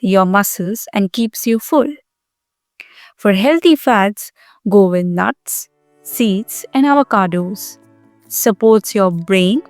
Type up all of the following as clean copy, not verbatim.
your muscles and keeps you full. For healthy fats, go with nuts, seeds, and avocados. Supports your brain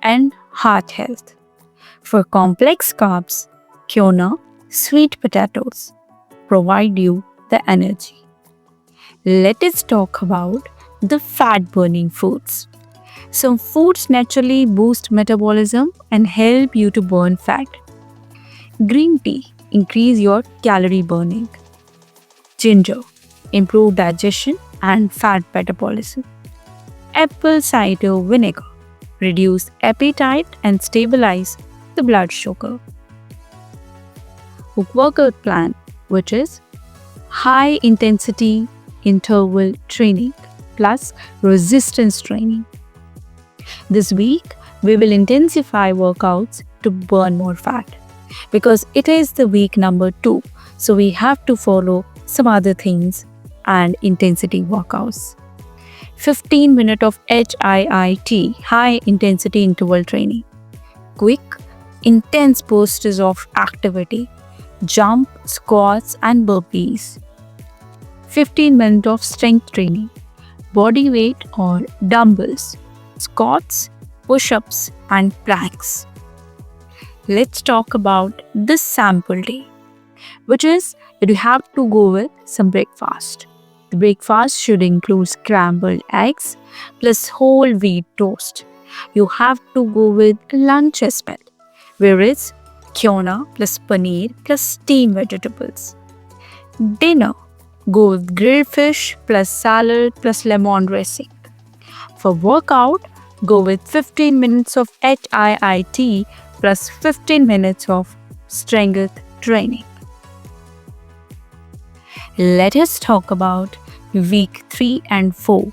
and heart health. For complex carbs, quinoa, sweet potatoes provide you the energy. Let us talk about the fat burning foods. Some foods naturally boost metabolism and help you to burn fat. Green tea increase your calorie burning. Ginger improve digestion and fat metabolism. Apple cider vinegar reduce appetite and stabilize the blood sugar. Workout plan, which is high intensity interval training plus resistance training. This week, we will intensify workouts to burn more fat because it is the week number 2. So, we have to follow some other things and intensity workouts. 15 minutes of HIIT, high intensity interval training. Quick, intense bursts of activity, jump, squats, and burpees. 15 minutes of strength training, body weight or dumbbells, squats, push ups, and planks. Let's talk about the sample day, which is that you have to go with some breakfast. The breakfast should include scrambled eggs plus whole wheat toast. You have to go with lunch as well, where it's quinoa plus paneer plus steamed vegetables. Dinner, go with grilled fish plus salad plus lemon dressing. For workout, go with 15 minutes of HIIT plus 15 minutes of strength training. Let us talk about week 3 and 4.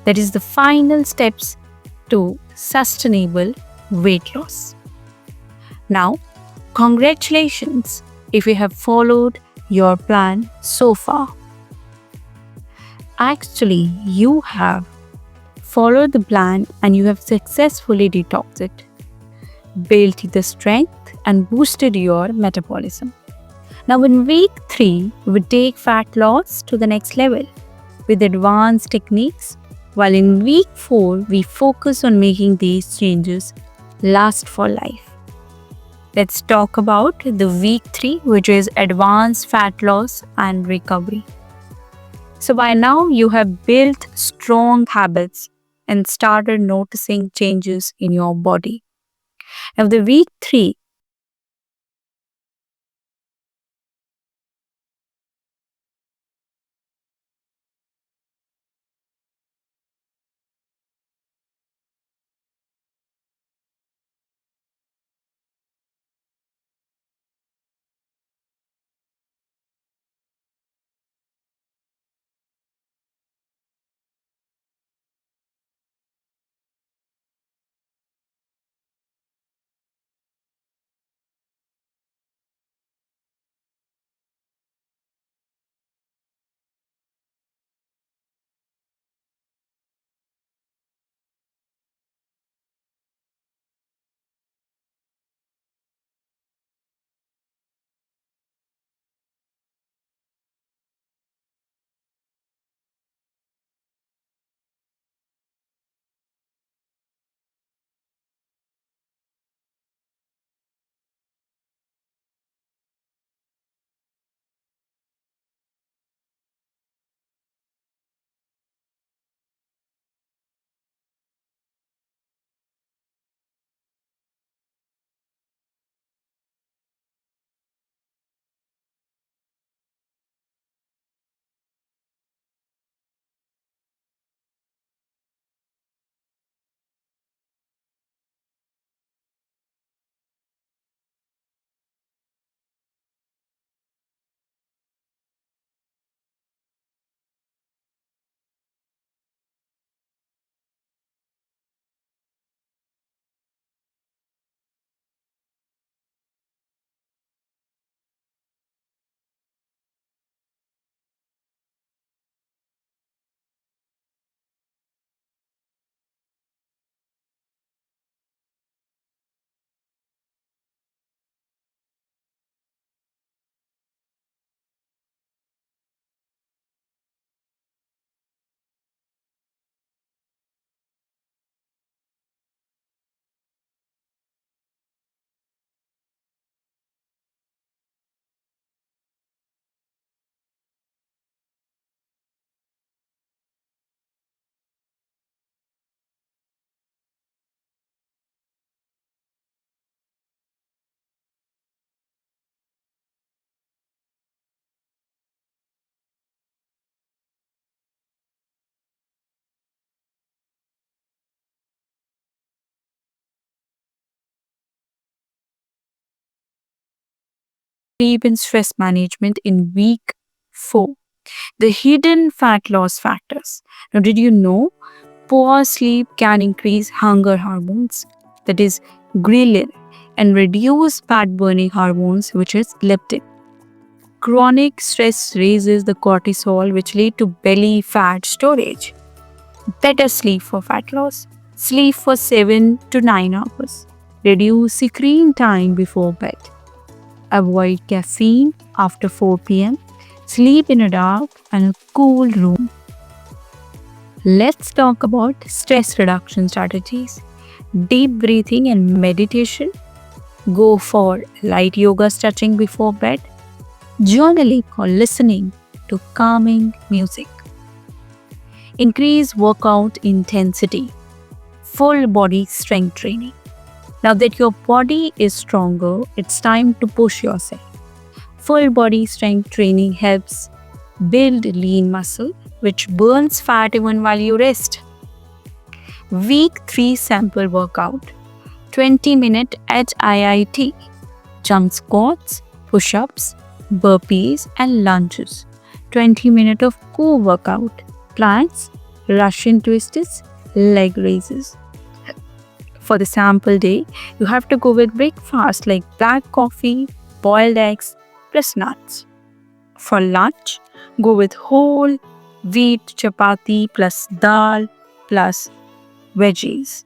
That is the final steps to sustainable weight loss. Now, congratulations if you have followed your plan so far. Actually, you have followed the plan and you have successfully detoxed, built the strength, and boosted your metabolism. Now, in week 3, we take fat loss to the next level with advanced techniques, while in week 4, we focus on making these changes last for life. Let's talk about the week 3, which is advanced fat loss and recovery. So, by now, you have built strong habits and started noticing changes in your body. Now, the week 3 sleep and stress management in week 4. The hidden fat loss factors. Now, did you know poor sleep can increase hunger hormones, that is, ghrelin, and reduce fat burning hormones, which is leptin. Chronic stress raises the cortisol, which lead to belly fat storage. Better sleep for fat loss. Sleep for 7 to 9 hours. Reduce screen time before bed. Avoid caffeine after 4 p.m. Sleep in a dark and a cool room. Let's talk about stress reduction strategies. Deep breathing and meditation. Go for light yoga stretching before bed. Journaling or listening to calming music. Increase workout intensity. Full body strength training. Now that your body is stronger, it's time to push yourself. Full body strength training helps build lean muscle, which burns fat even while you rest. Week 3 sample workout 20-minute HIIT, jump squats, push ups, burpees, and lunges. 20 minutes of core workout, planks, Russian twists, leg raises. For the sample day, you have to go with breakfast like black coffee, boiled eggs, plus nuts. For lunch, go with whole wheat chapati plus dal plus veggies.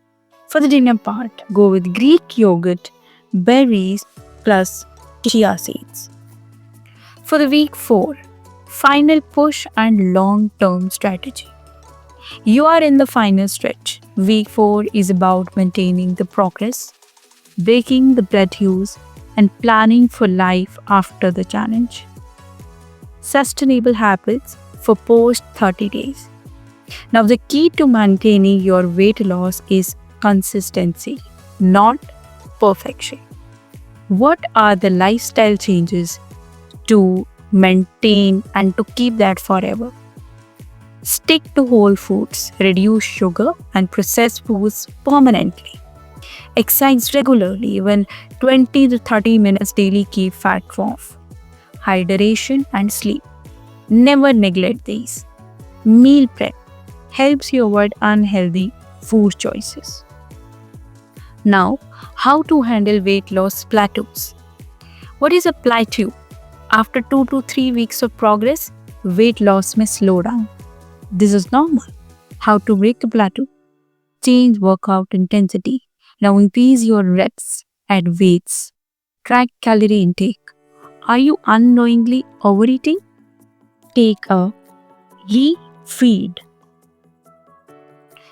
For the dinner part, go with Greek yogurt, berries plus chia seeds. For the week 4, final push and long-term strategy. You are in the final stretch. Week 4 is about maintaining the progress, breaking the plateaus, and planning for life after the challenge. Sustainable habits for post 30 days. Now, the key to maintaining your weight loss is consistency, not perfection. What are the lifestyle changes to maintain and to keep that forever? Stick to whole foods, reduce sugar and processed foods permanently. Exercise regularly, even 20 to 30 minutes daily keep fat off. Hydration and sleep. Never neglect these. Meal prep helps you avoid unhealthy food choices. Now, how to handle weight loss plateaus. What is a plateau? After 2 to 3 weeks of progress, weight loss may slow down. This is normal. How to break the plateau? Change workout intensity. Now increase your reps at weights. Track calorie intake. Are you unknowingly overeating? Take a refeed.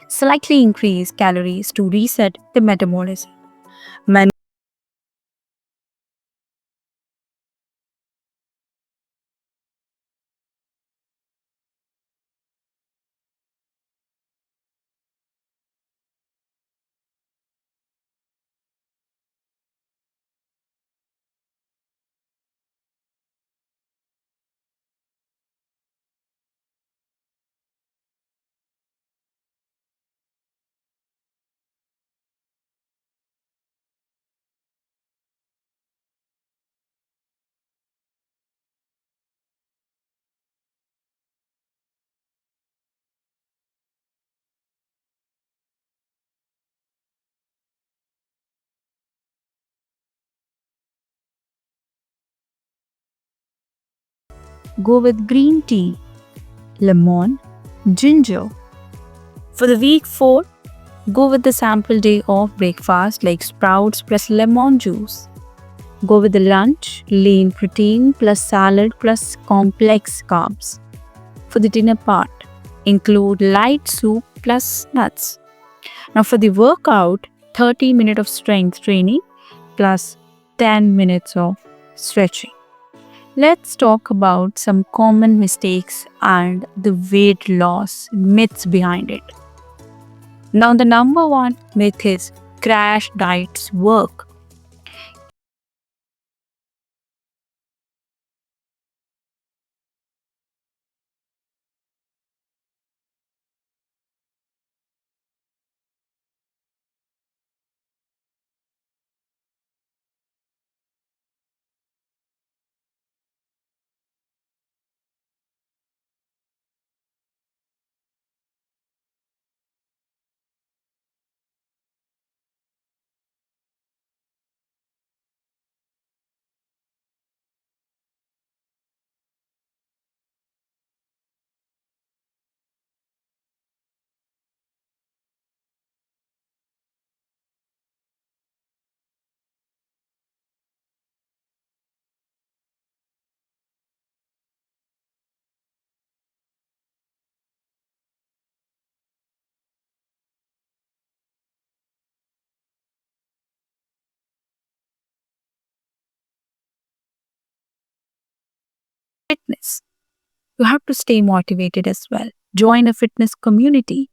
Slightly increase calories to reset the metabolism. Many go with green tea, lemon, ginger. For the week 4, go with the sample day of breakfast like sprouts plus lemon juice. Go with the lunch, lean protein plus salad plus complex carbs. For the dinner part, include light soup plus nuts. Now for the workout, 30 minutes of strength training plus 10 minutes of stretching. Let's talk about some common mistakes and the weight loss myths behind it. Now the number one myth is crash diets work. fitness. You have to stay motivated as well. Join a fitness community